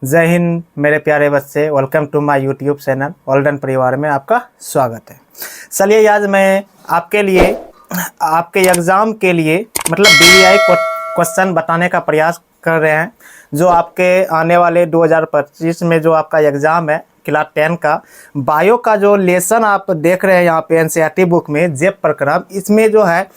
जय हिंद मेरे प्यारे बच्चे। Welcome to my YouTube channel golden Parivar में आपका स्वागत है। चलिए आज मैं आपके लिए आपके एग्ज़ाम के लिए मतलब BVI क्वेश्चन बताने का प्रयास कर रहे हैं। जो आपके आने वाले 2025 में जो आपका एग्ज़ाम है क्लास 10 का बायो का जो लेसन आप देख रहे हैं यहाँ पे NCERT बुक में जेब प्रक्रम, इसमें जो है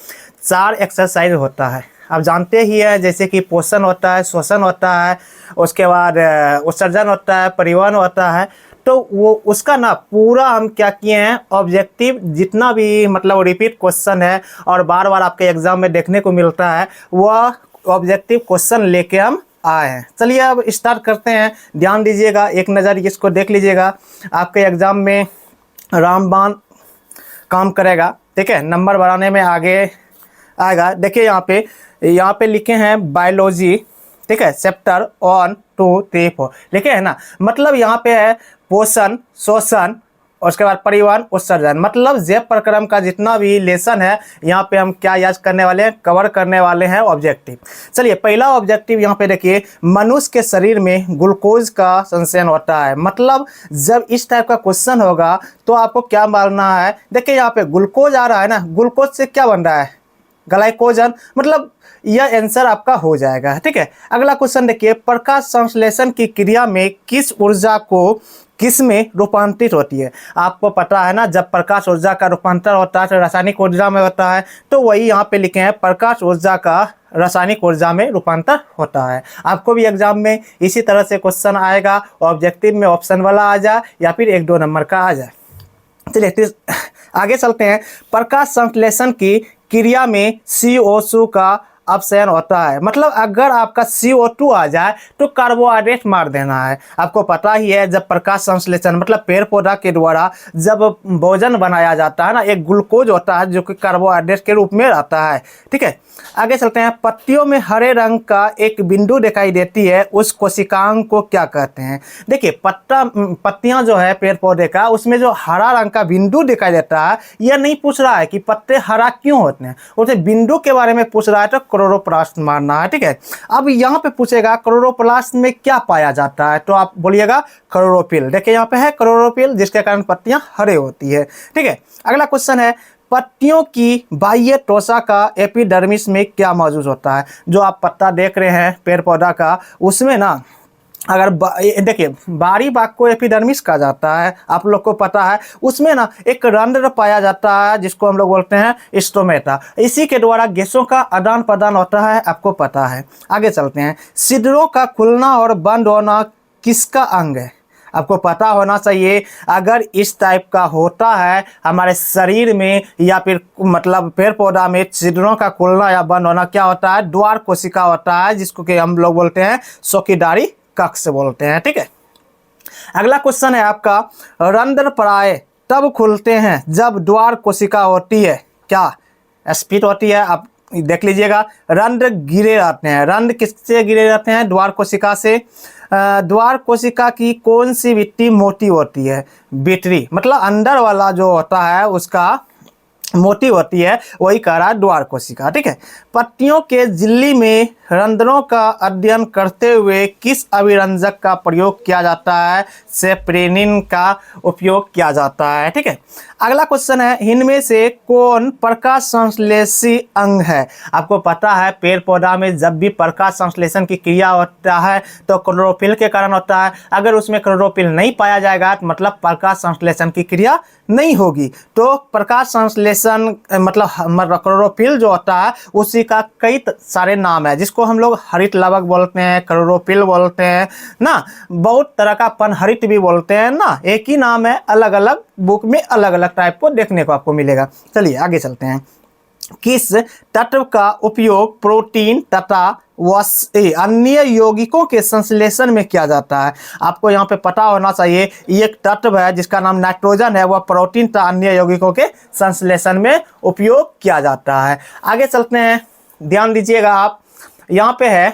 4 एक्सरसाइज होता है। आप जानते ही हैं जैसे कि पोषण होता है, श्वसन होता है, उसके बाद उत्सर्जन होता है, परिवहन होता है। तो वो उसका ना पूरा हम क्या किए हैं ऑब्जेक्टिव जितना भी मतलब रिपीट क्वेश्चन है और बार बार आपके एग्जाम में देखने को मिलता है वह ऑब्जेक्टिव क्वेश्चन लेके हम आए हैं। चलिए अब स्टार्ट करते हैं। ध्यान दीजिएगा, एक नज़र इसको देख लीजिएगा। आपके एग्ज़ाम में रामबाण काम करेगा, ठीक है, नंबर बढ़ाने में आगे आएगा। देखिए यहाँ पे लिखे हैं बायोलॉजी, ठीक है, चैप्टर 1 2 3 4 लिखे हैं ना। मतलब यहाँ पे है पोषण, श्वसन, उसके बाद परिवहन, उत्सर्जन। मतलब जेब प्रक्रम का जितना भी लेसन है यहाँ पे हम क्या याद करने वाले हैं, कवर करने वाले हैं ऑब्जेक्टिव। चलिए पहला ऑब्जेक्टिव यहाँ पे देखिए, मनुष्य के शरीर में ग्लूकोज का संचयन होता है। मतलब जब इस टाइप का क्वेश्चन होगा तो आपको क्या मानना है। देखिए यहाँ पे ग्लूकोज आ रहा है ना, ग्लूकोज से क्या बन रहा है, ग्लाइकोजन। मतलब यह आंसर आपका हो जाएगा, ठीक है। अगला क्वेश्चन देखिए, प्रकाश संश्लेषण की क्रिया में किस ऊर्जा को किस में रूपांतरित होती है। आपको पता है ना, जब प्रकाश ऊर्जा का रूपांतर होता है तो रासायनिक ऊर्जा में होता है। तो वही यहाँ पे लिखे हैं, प्रकाश ऊर्जा का रासायनिक ऊर्जा में रूपांतर होता है। आपको भी एग्जाम में इसी तरह से क्वेश्चन आएगा, ऑब्जेक्टिव में ऑप्शन वाला आ जाए या फिर 1-2 नंबर का आ जाए। चलिए आगे चलते हैं। प्रकाश संश्लेषण की क्रिया में CO2 का अपचयन होता है। मतलब अगर आपका CO2 आ जाए तो कार्बोहाइड्रेट मार देना है। आपको पता ही है जब प्रकाश संश्लेषण मतलब पेड़ पौधा के द्वारा जब भोजन बनाया जाता है ना, एक ग्लूकोज होता है जो कि कार्बोहाइड्रेट के रूप में आता है, ठीक है। आगे चलते हैं। पत्तियों में हरे रंग का एक बिंदु दिखाई देती है, उस कोशिकांग को क्या कहते हैं। देखिए पत्तियां जो है पेड़ पौधे का, उसमें जो हरा रंग का बिंदु दिखाई देता है, यह नहीं पूछ रहा है कि पत्ते हरा क्यों होते हैं, उसे बिंदु के बारे में पूछ रहा है। तो क्लोरोप्लास्ट मारना है, ठीक है। अब यहाँ पे पूछेगा क्लोरोप्लास्ट में क्या पाया जाता है, तो आप बोलिएगा क्लोरोफिल। देखिए यहाँ पे है क्लोरोफिल, जिसके कारण पत्तियां हरे होती है, ठीक है। अगला क्वेश्चन है, पत्तियों की बाह्य त्वचा का एपिडर्मिस में क्या मौजूद होता है। जो आप पत्ता देख रहे हैं पेड़ पौधा का, उसमें ना अगर देखिए बारी बाग को एपिडर्मिस कहा जाता है, आप लोग को पता है। उसमें ना एक रंध्र पाया जाता है जिसको हम लोग बोलते हैं स्टोमेटा। इसी के द्वारा गैसों का आदान प्रदान होता है, आपको पता है। आगे चलते हैं। छिद्रों का खुलना और बंद होना किसका अंग है। आपको पता होना चाहिए। अगर इस टाइप का होता है हमारे शरीर में या फिर मतलब पेड़ पौधा में, छिद्रों का खुलना या बंद होना क्या होता है, द्वार कोशिका होता है, जिसको कि हम लोग बोलते हैं चौकीदारी कक्ष बोलते हैं, ठीक है। अगला क्वेश्चन है आपका, रंध्र प्राय तब खुलते हैं जब द्वार कोशिका होती है, क्या स्फीत होती है। आप देख लीजिएगा, रंध्र गिरे रहते हैं। रंध्र किससे गिरे रहते हैं, द्वार कोशिका से। द्वार कोशिका की कौन सी भित्ति मोटी होती है, भित्री मतलब अंदर वाला जो होता है उसका मोटी होती है, वही कह रहा है द्वार कोशिका, ठीक है। पत्तियों के झिल्ली में रंध्रों का अध्ययन करते हुए किस अभिरंजक का प्रयोग किया जाता है, सेप्रेनिन का उपयोग किया जाता है, ठीक है। अगला क्वेश्चन है, इनमें से कौन प्रकाश संश्लेषी अंग है। आपको पता है पेड़ पौधा में जब भी प्रकाश संश्लेषण की क्रिया होता है तो क्लोरोफिल के कारण होता है। अगर उसमें क्लोरोफिल नहीं पाया जाएगा तो मतलब प्रकाश संश्लेषण की क्रिया नहीं होगी। तो प्रकाश संश्लेषण मतलब क्लोरोफिल जो होता है उसी का कई सारे नाम है, जिसको हम लोग हरित लवक बोलते हैं, क्लोरोफिल बोलते हैं ना, बहुत तरह का पनहरित भी बोलते हैं ना। एक ही नाम है, अलग अलग बुक में अलग अलग टाइप को देखने को आपको मिलेगा। चलिए आगे चलते हैं। किस तत्व का उपयोग प्रोटीन तथा अन्य यौगिकों के संश्लेषण में किया जाता है। आपको यहाँ पे पता होना चाहिए, एक तत्व है जिसका नाम नाइट्रोजन है, वह प्रोटीन तथा अन्य यौगिकों के संश्लेषण में उपयोग किया जाता है। आगे चलते हैं, ध्यान दीजिएगा आप। यहाँ पे है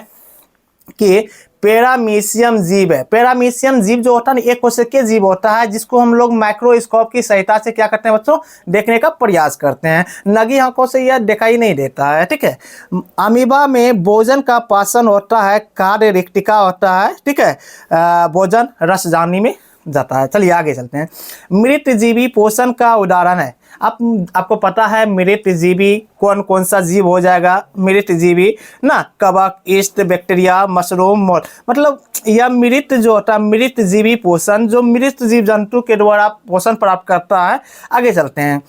कि पैरामीशियम जीव है। पैरामीशियम जीव जो होता है ना, एक कोशिकीय जीव होता है जिसको हम लोग माइक्रोस्कोप की सहायता से क्या करते हैं बच्चों, देखने का प्रयास करते हैं। नगी आंखों से यह दिखाई नहीं देता है, ठीक है। अमीबा में भोजन का पाचन होता है, कार्य रिक्तिका होता है, ठीक है। भोजन रसजानी में जाता है। चलिए आगे चलते हैं। मृतजीवी पोषण का उदाहरण है। आपको पता है मृतजीवी कौन कौन सा जीव हो जाएगा। मृतजीवी ना, कवक, ईस्ट, बैक्टीरिया, मशरूम, मतलब यह मृत जो होता है मृतजीवी पोषण, जो मृत जीव जंतु के द्वारा पोषण प्राप्त करता है। आगे चलते हैं।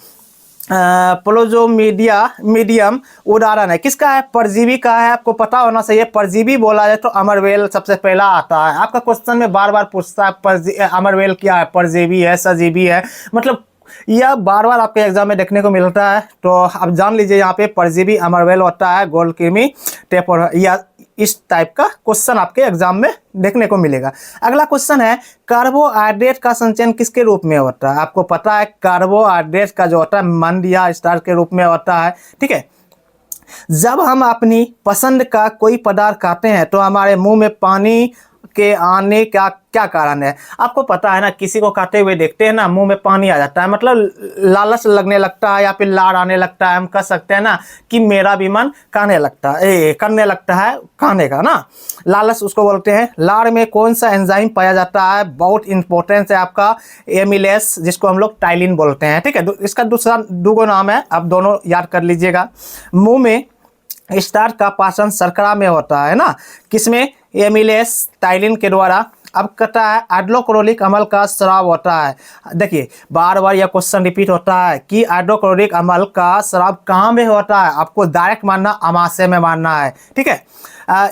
मीडियम उदाहरण है किसका है, परजीवी का है। आपको पता होना चाहिए, परजीवी बोला जाए तो अमरवेल सबसे पहला आता है। आपका क्वेश्चन में बार बार पूछता है अमरवेल क्या है, परजीवी है, सजीवी है, मतलब यह बार बार आपके एग्जाम में देखने को मिलता है। तो आप जान लीजिए यहाँ पे परजीवी अमरवेल होता है, गोल कृमि, टेपर, या इस टाइप का क्वेश्चन आपके एग्जाम में देखने को मिलेगा। अगला क्वेश्चन है कार्बोहाइड्रेट का संचयन किसके रूप में होता है। आपको पता है कार्बोहाइड्रेट का जो होता है मंड या स्टार्च के रूप में होता है, ठीक है। जब हम अपनी पसंद का कोई पदार्थ खाते हैं तो हमारे मुंह में पानी के आने का क्या कारण है। आपको पता है ना, किसी को खाते हुए देखते हैं ना, मुंह में पानी आ जाता है, मतलब लालच लगने लगता है या फिर लार आने लगता है। हम कह सकते हैं ना कि मेरा भी मन करने लगता है खाने का ना, लालच उसको बोलते हैं। लार में कौन सा एंजाइम पाया जाता है, बहुत इंपॉर्टेंट है आपका, एमिलेस, जिसको हम लोग टाइलिन बोलते हैं, ठीक है। इसका दूसरा दो नाम है, आप दोनों याद कर लीजिएगा। मुंह में स्टार्च का पाचन शर्करा में होता है ना, किसमें, एमिलेस, टाइलिन के द्वारा। अब कहता है हाइड्रोक्लोरिक अम्ल का स्राव होता है। देखिए बार बार यह क्वेश्चन रिपीट होता है कि हाइड्रोक्लोरिक अम्ल का स्राव कहाँ में होता है। आपको डायरेक्ट मानना, अमाशय में मानना है, ठीक है।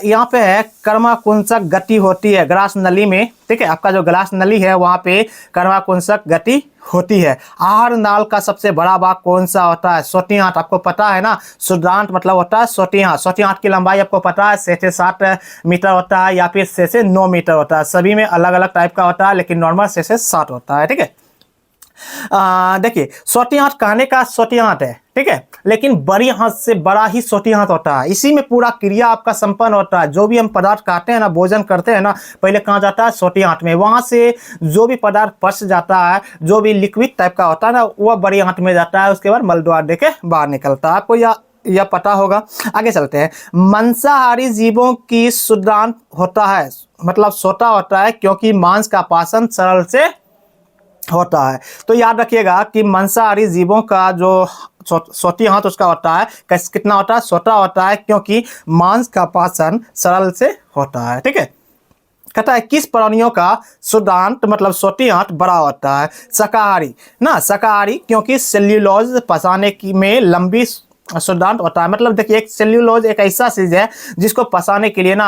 यहाँ पे है कर्माकुंचक गति होती है ग्रास नली में, ठीक है। आपका जो ग्रास नली है वहाँ पे कर्माकुंचक गति होती है। आहार नाल का सबसे बड़ा भाग कौन सा होता है, सोटी आंत। आपको पता है ना, शुद्धांत मतलब होता है सोटी आंत। सोटी आंत की लंबाई आपको पता है 6 से 7 मीटर होता है या फिर 6 से 9 मीटर होता है। सभी में अलग अलग टाइप का होता है, लेकिन नॉर्मल 6 से 7 होता है, ठीक है। देखिए सोटी हाथ कहने का सोटी हाथ है, ठीक है, लेकिन बड़ी हाथ से बड़ा ही सोटी हाथ होता है। इसी में पूरा क्रिया आपका संपन्न होता है। जो भी हम पदार्थ खाते हैं ना, भोजन करते हैं ना, पहले कहाँ जाता है, सोटी हाथ में। वहां से जो भी पदार्थ पच जाता है, जो भी लिक्विड टाइप का होता है ना, वह बड़ी हाथ में जाता है। उसके बाद मल द्वार देके बाहर निकलता है। आपको यह पता होगा। आगे चलते हैं। मांसाहारी जीवों की शुद्धांत होता है, मतलब सोता होता है, क्योंकि मांस का पाचन सरल से होता है। तो याद रखिएगा कि मांसाहारी जीवों का जो सोती हाथ उसका होता है, कितना होता है, सोता होता है, क्योंकि मांस का पाचन सरल से होता है, ठीक है। कहता है किस प्राणियों का शुद्धांत मतलब सोती हाथ बड़ा होता है, शाकाहारी ना, शाकाहारी, क्योंकि सेल्यूलोज पचाने की में लंबी शुद्धांत होता है। मतलब देखिए एक सेल्यूलोज एक ऐसा चीज है जिसको पचाने के लिए ना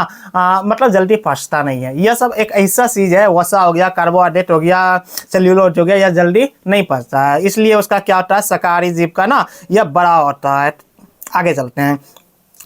मतलब जल्दी पचता नहीं है। यह सब एक ऐसा चीज है, वसा हो गया, कार्बोहाइड्रेट हो गया, सेल्यूलोज हो गया, यह जल्दी नहीं पचता है, इसलिए उसका क्या होता है, शाकाहारी जीव का ना यह बड़ा होता है। आगे चलते हैं।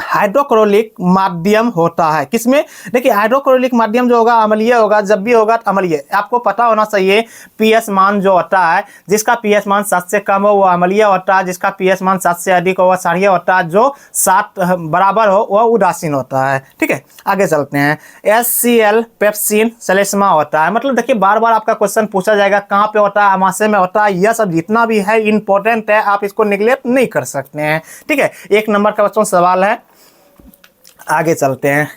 हाइड्रोक्लोरिक माध्यम होता है किसमें, देखिए हाइड्रोक्लोरिक माध्यम जो होगा अम्लीय होगा, जब भी होगा तो अम्लीय। आपको पता होना चाहिए पीएच मान जो होता है, जिसका पीएच मान 7 से कम हो वो अम्लीय होता है, जिसका पीएच मान 7 से अधिक हो वह क्षारीय होता है, जो 7 बराबर हो वह उदासीन होता है, ठीक है। आगे चलते हैं। HCl पेप्सिन श्लेष्मा होता है। मतलब देखिए बार बार आपका क्वेश्चन पूछा जाएगा कहाँ पे होता है, अमाशय में होता है। यह सब जितना भी है इंपॉर्टेंट है, आप इसको निगलेक्ट नहीं कर सकते हैं, ठीक है। 1 नंबर का बच्चों सवाल है। आगे चलते हैं।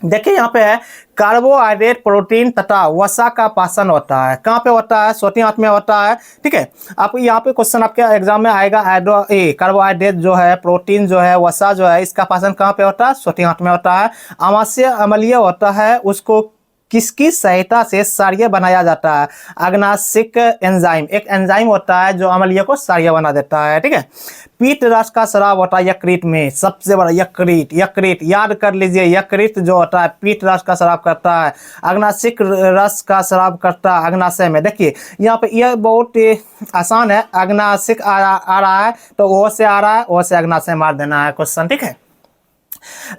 देखिए यहाँ पे है कार्बोहाइड्रेट, प्रोटीन तथा वसा का पाचन होता है। कहाँ पे होता है, सोती हाथ में होता है, ठीक है। आपको यहाँ पे क्वेश्चन आपके एग्जाम में आएगा, कार्बोहाइड्रेट जो है, प्रोटीन जो है, वसा जो है, इसका पाचन कहाँ पे होता है, सोती हाथ में होता है। अमाशय अम्लीय होता है, उसको किसकी सहायता से क्षारीय बनाया जाता है, अग्नाशिक एंजाइम, एक एंजाइम होता है जो अम्लीय को क्षारीय बना देता है, ठीक है। पीट रस का स्राव होता है यकृत में, सबसे बड़ा यकृत याद कर लीजिए। यकृत जो होता है पीट रस का स्राव करता है, अग्नाशिक रस का स्राव करता है अग्नाशय में। देखिए यहाँ पे यह बहुत आसान है, अग्नाशिक आ रहा है तो ओ से आ रहा है, ओ से अग्नाशय मार देना है क्वेश्चन, ठीक है।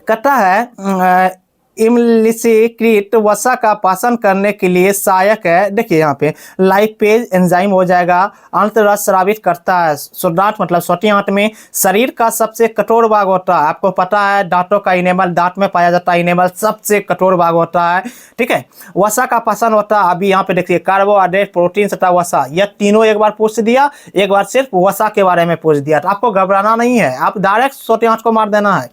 कहता है इम्लिसिकृत वसा का पाचन करने के लिए सहायक है। देखिए यहाँ पे लाइपेज एंजाइम हो जाएगा, अंत रस स्रावित करता है। सुडांत मतलब छोटी आंत में शरीर का सबसे कठोर भाग होता है। आपको पता है दांतों का इनेमल, दांत में पाया जाता है इनेमल सबसे कठोर भाग होता है, ठीक है। वसा का पाचन होता है, अभी यहाँ पे देखिए कार्बोहाइड्रेट, प्रोटीन तथा वसा, यह तीनों एक बार पूछ दिया, एक बार सिर्फ वसा के बारे में पूछ दिया। तो आपको घबराना नहीं है, आप डायरेक्ट छोटी आंत को मार देना है।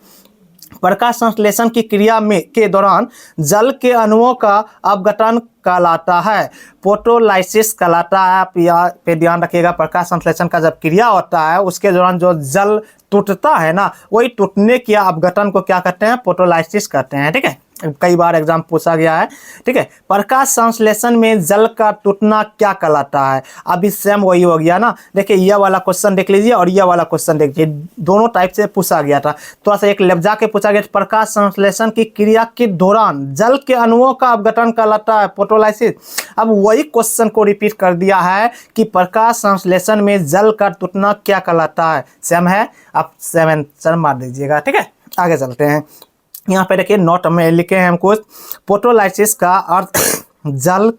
प्रकाश संश्लेषण की क्रिया में के दौरान जल के अणुओं का अपघटन कहलाता है, फोटोलाइसिस कहलाता है। आप यहाँ पे ध्यान रखिएगा, प्रकाश संश्लेषण का जब क्रिया होता है उसके दौरान जो जल टूटता है ना, वही टूटने की अपघटन को क्या कहते हैं, फोटोलाइसिस कहते हैं, ठीक है। कई बार एग्जाम पूछा गया है, ठीक है। प्रकाश संश्लेषण में जल का टूटना क्या कहलाता है, अभी सेम वही हो गया ना। देखिए यह वाला क्वेश्चन देख लीजिए और यह वाला क्वेश्चन देखिए, दोनों टाइप से पूछा गया था। थोड़ा सा एक लफ्जा के पूछा गया, प्रकाश संश्लेषण की क्रिया के दौरान जल के अणुओं का अपघटन कहलाता है, फोटोलाइसिस। अब वही क्वेश्चन को रिपीट कर दिया है कि प्रकाश संश्लेषण में जल का टूटना क्या कहलाता है, सेम है। आप 7 मार दीजिएगा, ठीक है। आगे चलते हैं, यहाँ पे देखिए नोट में लिखे हैं हम कुछ। फोटोलाइसिस का अर्थ जल,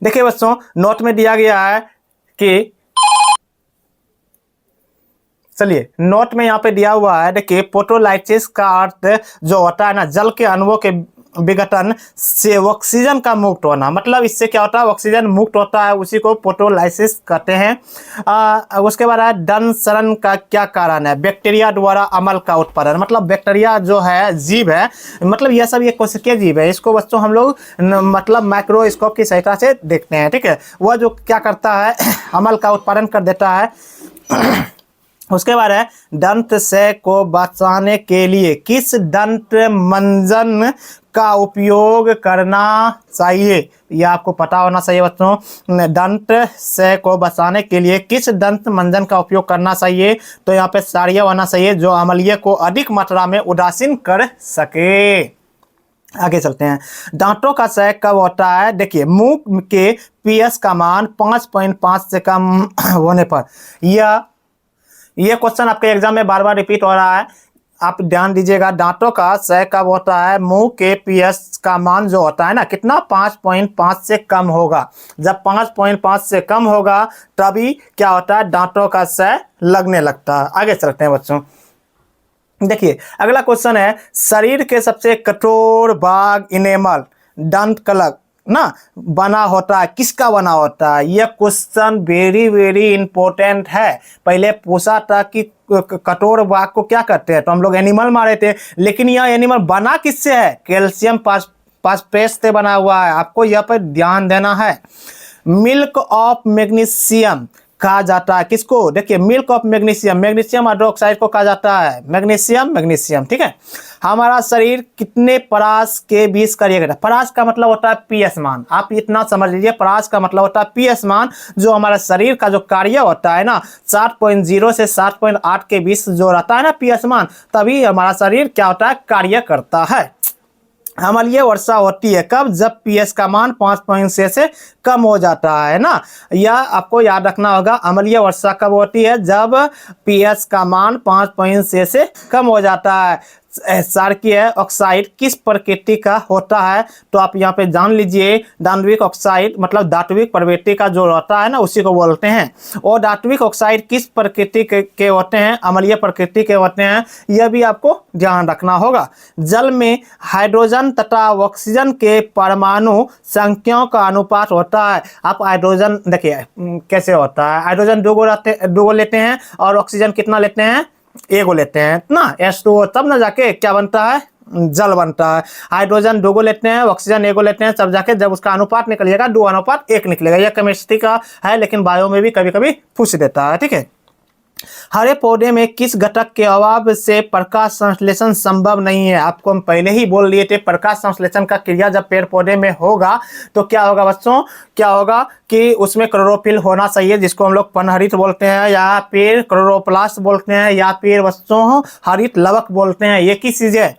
देखिए बच्चों नोट में दिया गया है कि, चलिए नोट में यहाँ पे दिया हुआ है, देखिए फोटोलाइसिस का अर्थ जो होता है ना, जल के अणुओं के विघटन से ऑक्सीजन का मुक्त होना, मतलब इससे क्या होता है, ऑक्सीजन मुक्त होता है, उसी को फोटोलाइसिस कहते हैं। उसके बाद है दन सड़न का क्या कारण है, बैक्टीरिया द्वारा अम्ल का उत्पादन, मतलब बैक्टीरिया जो है जीव है, मतलब यह सब ये कोशिकीय जीव है, इसको बच्चों हम लोग मतलब माइक्रोस्कोप की सहायता से देखते हैं, ठीक है। वह जो क्या करता है, अम्ल का उत्पादन कर देता है। उसके बाद है दंत से को बचाने के लिए किस दंत मंजन का उपयोग करना चाहिए, यह आपको पता होना चाहिए बच्चों। दंत से को बचाने के लिए किस दंत मंजन का उपयोग करना चाहिए, तो यहाँ पे सारिया होना चाहिए जो अम्लीय को अधिक मात्रा में उदासीन कर सके। आगे चलते हैं, दांतों का क्षय कब होता है, देखिए मुंह के पीएच का मान 5.5 से कम होने पर। यह क्वेश्चन आपके एग्जाम में बार बार रिपीट हो रहा है, आप ध्यान दीजिएगा। दांतों का क्षय कब होता है, मुंह के पीएच का मान जो होता है ना कितना, 5.5 से कम होगा। जब 5.5 से कम होगा तभी क्या होता है, दांतों का क्षय लगने लगता है। आगे चलते हैं बच्चों, देखिए अगला क्वेश्चन है, शरीर के सबसे कठोर भाग इनेमल दंत कलक ना बना होता है, किसका बना होता है, यह क्वेश्चन वेरी वेरी इंपॉर्टेंट है। पहले पूछा था कि कठोर भाग को क्या कहते हैं, तो हम लोग एनिमल मारे थे, लेकिन यह एनिमल बना किससे है, कैल्शियम फास्फेट से बना हुआ है, आपको यह पर ध्यान देना है। मिल्क ऑफ मैग्नीशियम कहा जाता है किसको, देखिए milk of magnesium, magnesium hydroxide को कहा जाता है मैग्नीशियम, ठीक है। हमारा शरीर कितने परास के बीच कार्य करता है, परास का मतलब होता है पीएच मान, आप इतना समझ लीजिए, परास का मतलब होता है पीएच मान, जो हमारा शरीर का जो कार्य होता है ना 7.0 से 7.8 के बीच जो रहता है ना पीएच मान, तभी हमारा शरीर क्या होता है, कार्य करता है। अम्लीय वर्षा होती है कब, जब पीएच का मान 5.6 से कम हो जाता है ना, यह आपको याद रखना होगा। अम्लीय वर्षा कब होती है, जब पीएच का मान 5.6 से कम हो जाता है। क्षारकीय ऑक्साइड किस प्रकृति का होता है, तो आप यहाँ पे जान लीजिए, दात्विक ऑक्साइड मतलब धात्विक प्रवृत्ति का जो होता है ना उसी को बोलते हैं। और धात्विक ऑक्साइड किस प्रकृति के होते हैं, अम्लीय प्रकृति के होते हैं, यह भी आपको ध्यान रखना होगा। जल में हाइड्रोजन तथा ऑक्सीजन के परमाणु संख्याओं का अनुपात होता है। आप हाइड्रोजन देखिए कैसे होता है, हाइड्रोजन दो लेते हैं और ऑक्सीजन कितना लेते हैं, एगो लेते हैं ना, H2O, तब ना जाके क्या बनता है, जल बनता है। हाइड्रोजन 2 लेते हैं, ऑक्सीजन 1 लेते हैं, तब जाके जब उसका अनुपात निकलेगा 2:1 निकलेगा। यह केमिस्ट्री का है, लेकिन बायो में भी कभी कभी पूछ देता है, ठीक है। हरे पौधे में किस घटक के अभाव से प्रकाश संश्लेषण संभव नहीं है, आपको हम पहले ही बोल दिए थे, प्रकाश संश्लेषण का क्रिया जब पेड़ पौधे में होगा तो क्या होगा बच्चों, क्या होगा कि उसमें क्लोरोफिल होना चाहिए, जिसको हम लोग पनहरित बोलते हैं, या फिर क्लोरोप्लास्ट बोलते हैं, या फिर बच्चों हरित लवक बोलते हैं। ये किस चीज है,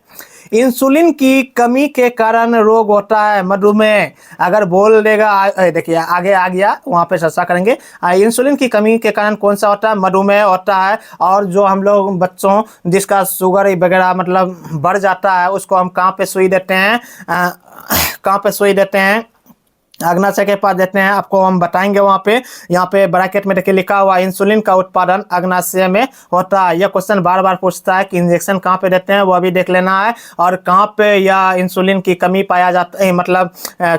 इंसुलिन की कमी के कारण रोग होता है मधुमेह। अगर बोल देगा, देखिए आगे आ गया, वहाँ पे चर्चा करेंगे। इंसुलिन की कमी के कारण कौन सा होता है? मधुमेह होता है। और जो हम लोग बच्चों जिसका शुगर वगैरह मतलब बढ़ जाता है, उसको हम कहाँ पे सुई देते हैं? कहाँ पे सुई देते हैं? अग्नाशय के पास देते हैं, आपको हम बताएंगे वहाँ पे। यहाँ पे ब्रैकेट में देखिए लिखा हुआ, इंसुलिन का उत्पादन अग्नाशय में होता है। यह क्वेश्चन बार बार पूछता है कि इंजेक्शन कहाँ पे देते हैं, वो अभी देख लेना है। और कहाँ पे यह इंसुलिन की कमी पाया जाता है, मतलब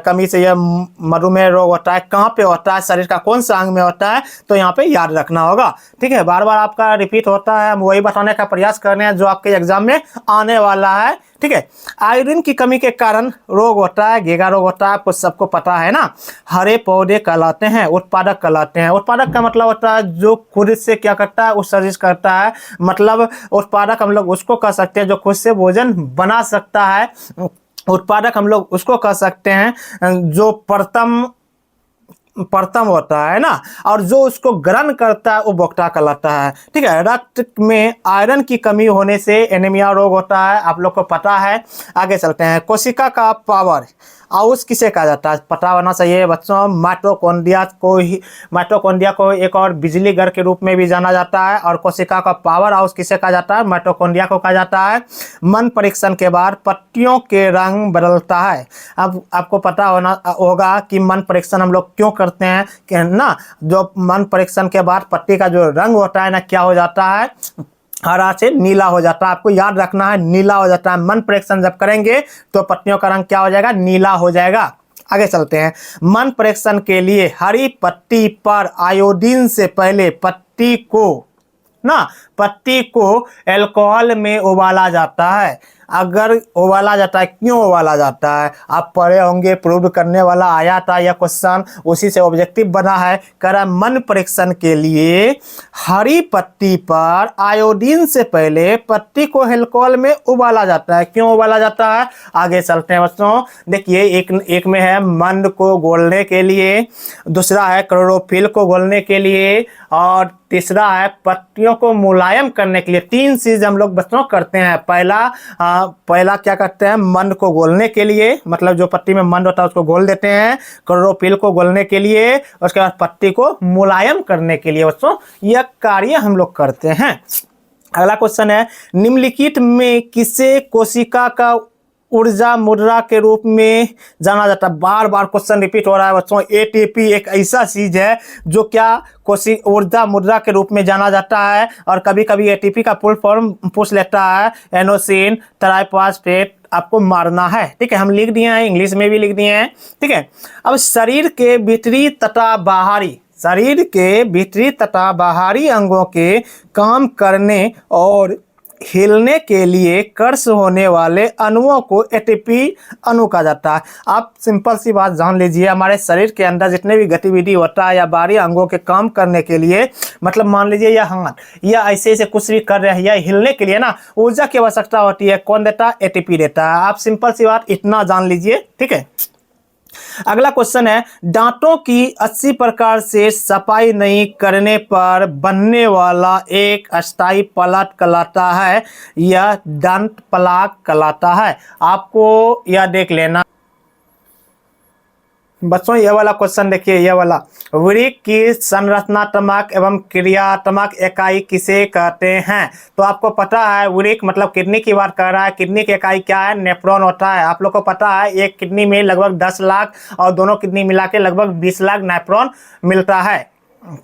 कमी से यह मधुमेह रोग होता है, कहाँ पे होता है, शरीर का कौन सा अंग में होता है, तो यहाँ पे याद रखना होगा। ठीक है, बार बार आपका रिपीट होता है, हम वही बताने का प्रयास कर रहे हैं जो आपके एग्जाम में आने वाला है। ठीक है, आयोडीन की कमी के कारण रोग होता है, घेगा रोग होता है, आपको सबको पता है ना। हरे पौधे कहलाते हैं, उत्पादक कहलाते हैं। उत्पादक का मतलब होता है जो खुद से क्या करता है, उत्सर्जित करता है। मतलब उत्पादक हम लोग उसको कह सकते हैं जो खुद से भोजन बना सकता है। उत्पादक हम लोग उसको कह सकते हैं जो प्रथम होता है ना, और जो उसको ग्रहण करता है वो उपभोक्ता कहलाता है। ठीक है, रक्त में आयरन की कमी होने से एनीमिया रोग होता है, आप लोग को पता है। आगे चलते हैं, कोशिका का पावर हाउस किसे कहा जाता है? पता होना चाहिए बच्चों। माइटोकॉन्ड्रिया को एक और बिजली घर के रूप में भी जाना जाता है। और कोशिका का पावर हाउस किसे कहा जाता है? माइटोकॉन्ड्रिया को कहा जाता है। मन परीक्षण के बाद पत्तियों के रंग बदलता है। अब आपको पता होगा कि मन परीक्षण हम लोग क्यों करते हैं कि ना, जो मन परीक्षण के बाद पत्ती का जो रंग होता है ना, क्या हो जाता है? हरा से नीला हो जाता है। आपको याद रखना है, नीला हो जाता है। मन परीक्षण जब करेंगे तो पत्तियों का रंग क्या हो जाएगा? नीला हो जाएगा। आगे चलते हैं, मन परीक्षण के लिए हरी पत्ती पर आयोडीन से पहले पत्ती को अल्कोहल में उबाला जाता है। अगर उबाला जाता है, क्यों उबाला जाता है? आप पढ़े होंगे, प्रूव करने वाला आया था यह क्वेश्चन, उसी से ऑब्जेक्टिव बना है। कह रहा मन परीक्षण के लिए हरी पत्ती पर आयोडीन से पहले पत्ती को अल्कोहल में उबाला जाता है। क्यों उबाला जाता है? आगे चलते हैं बच्चों। देखिए, एक में है मंड को घोलने के लिए, दूसरा है क्लोरोफिल को घोलने के लिए, और तीसरा है पत्तियों को मुलायम करने के लिए। तीन चीज हम लोग बच्चों करते हैं। पहला क्या करते हैं? मंड को घोलने के लिए, मतलब जो पत्ती में मंड होता है उसको घोल देते हैं। क्लोरोफिल को घोलने के लिए, उसके बाद पत्ती को मुलायम करने के लिए बच्चों यह कार्य हम लोग करते हैं। अगला क्वेश्चन है, निम्नलिखित में किसे कोशिका का ऊर्जा मुद्रा के रूप में जाना जाता है? बार बार क्वेश्चन रिपीट हो रहा है बच्चों। एटीपी एक ऐसा चीज है जो क्या ऊर्जा मुद्रा के रूप में जाना जाता है। और कभी कभी एटीपी का फुल फॉर्म पूछ लेता है, एनोसिन ट्राइफॉस्फेट आपको मारना है। ठीक है, हम लिख दिए हैं, इंग्लिश में भी लिख दिए हैं। ठीक है, अब शरीर के भीतरी तथा बाहरी अंगों के काम करने और हिलने के लिए कर्ष होने वाले अणुओं को एटीपी अणु कहा जाता है। आप सिंपल सी बात जान लीजिए, हमारे शरीर के अंदर जितने भी गतिविधि होता है या बाहरी अंगों के काम करने के लिए, मतलब मान लीजिए या हाथ या ऐसे कुछ भी कर रहे हैं या हिलने के लिए ना, ऊर्जा की आवश्यकता होती है। कौन देता है? एटीपी देता है। आप सिंपल सी बात इतना जान लीजिए। ठीक है, अगला क्वेश्चन है, दांतों की 80 प्रकार से सफाई नहीं करने पर बनने वाला एक अस्थायी पलट कहलाता है, यह दंत प्लाक कहलाता है। आपको यह देख लेना बच्चों। ये वाला क्वेश्चन देखिए, ये वाला, वृक्क की संरचनात्मक एवं क्रियात्मक इकाई किसे कहते हैं? तो आपको पता है वृक्क मतलब किडनी की बात कर रहा है। किडनी की इकाई क्या है? नेफ्रॉन होता है। आप लोग को पता है एक किडनी में लगभग 10 लाख और दोनों किडनी मिला के लगभग 20 लाख नेफ्रॉन मिलता है।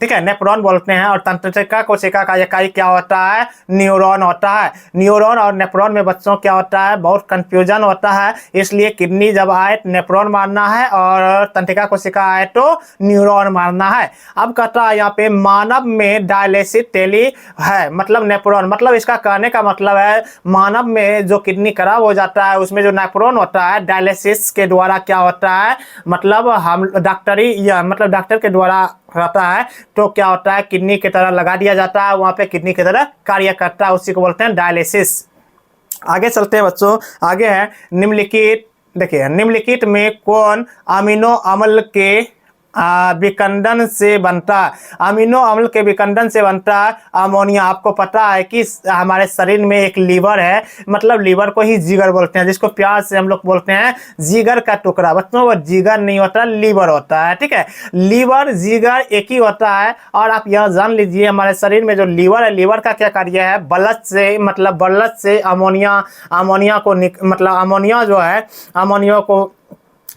ठीक है, नेफ्रॉन बोलते हैं। और तंत्रिका कोशिका का इकाई क्या होता है? न्यूरॉन होता है। न्यूरॉन और नेफ्रॉन में बच्चों क्या होता है? बहुत कंफ्यूजन होता है। इसलिए किडनी जब आए तो नेफ्रॉन मारना है और तंत्रिका कोशिका आए तो न्यूरॉन मारना है। अब कहता है यहाँ पे मानव में डायलिसिस टेली है, मतलब नेफ्रॉन, मतलब इसका कहने का मतलब है मानव में जो किडनी खराब हो जाता है उसमें जो नेफ्रॉन होता है डायलिसिस के द्वारा क्या होता है, मतलब हम डॉक्टर के द्वारा रहता है तो क्या होता है, किडनी की तरह लगा दिया जाता है, वहां पे किडनी की तरह कार्य करता है, उसी को बोलते हैं डायलिसिस। आगे चलते हैं बच्चों। आगे है निम्नलिखित, देखिए निम्नलिखित में कौन अमीनो अम्ल के विखंडन से बनता है। अमीनो अम्ल के विखंडन से बनता है अमोनिया। आपको पता है कि हमारे शरीर में एक लीवर है, मतलब लीवर को ही जिगर बोलते हैं, जिसको प्यार से हम लोग बोलते हैं जिगर का टुकड़ा। बच्चों वो जिगर नहीं होता, लीवर होता है, ठीक है। लीवर जिगर एक ही होता है। और आप यह जान लीजिए हमारे शरीर में जो लीवर है, लीवर का क्या कार्य है, ब्लड से मतलब ब्लड से अमोनिया को मतलब अमोनिया जो है, अमोनिया को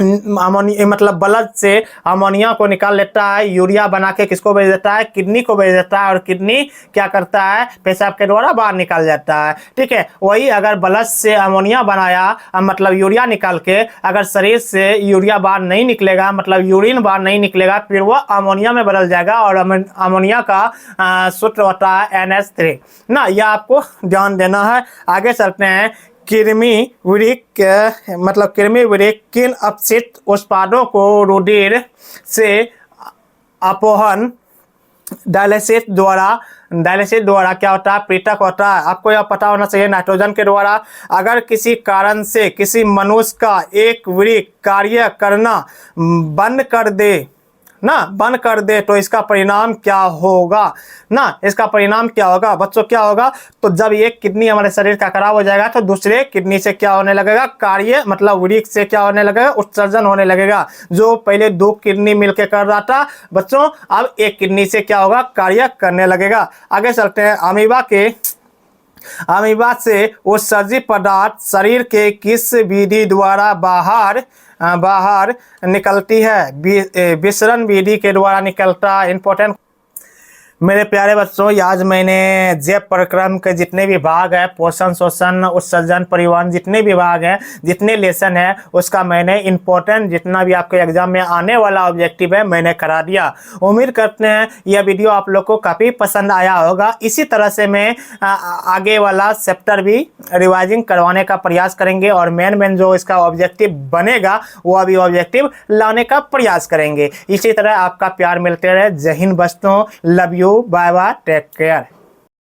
मतलब ब्लड से अमोनिया को निकाल लेता है, यूरिया बना के किसको भेज देता है, किडनी को भेज देता है। और किडनी क्या करता है, पेशाब के द्वारा बाहर निकाल जाता है, ठीक है। वही अगर ब्लड से अमोनिया बनाया मतलब यूरिया निकाल के, अगर शरीर से यूरिया बाहर नहीं निकलेगा, मतलब यूरिन बाहर नहीं निकलेगा, फिर वह अमोनिया में बदल जाएगा। और अमोनिया का सूत्र होता है NH3 ना। यह आपको ध्यान देना है। आगे चलते हैं। कृमि वृक्क मतलब कृमि वृक्क किन अपशिष्ट उत्पादों को रुधिर से अपोहन डायलिसिस द्वारा क्या होता है, पृथक होता है। आपको यह पता होना चाहिए, नाइट्रोजन के द्वारा। अगर किसी कारण से किसी मनुष्य का एक वृक्क कार्य करना बंद कर दे तो इसका परिणाम क्या होगा ना। इसका परिणाम क्या होगा बच्चों, क्या होगा, तो जब एक किडनी हमारे शरीर का खराब हो जाएगा तो दूसरे किडनी से क्या होने लगेगा, कार्य मतलब वृक्क से क्या होने लगेगा, उत्सर्जन होने लगेगा। जो पहले 2 किडनी मिलकर कर रहा था बच्चों, अब एक किडनी से क्या होगा, कार्य करने लगेगा। आगे चलते हैं। अमीबा से उत्सर्जित पदार्थ शरीर के किस विधि द्वारा बाहर निकलती है, विसरण विधि के द्वारा निकलता है। इंपॉर्टेंट मेरे प्यारे बच्चों, आज मैंने जैव परिक्रम के जितने भी भाग है, पोषण, शोषण, उत्सर्जन, परिवहन, जितने भी भाग हैं, जितने लेसन है, उसका मैंने इंपॉर्टेंट जितना भी आपके एग्जाम में आने वाला ऑब्जेक्टिव है मैंने करा दिया। उम्मीद करते हैं यह वीडियो आप लोग को काफ़ी पसंद आया होगा। इसी तरह से मैं आगे वाला चैप्टर भी रिवाइजिंग करवाने का प्रयास करेंगे और मेन जो इसका ऑब्जेक्टिव बनेगा वो अभी ऑब्जेक्टिव लाने का प्रयास करेंगे। इसी तरह आपका प्यार मिलते रहे। जय हिंद बच्चों, love you, bye bye, take care.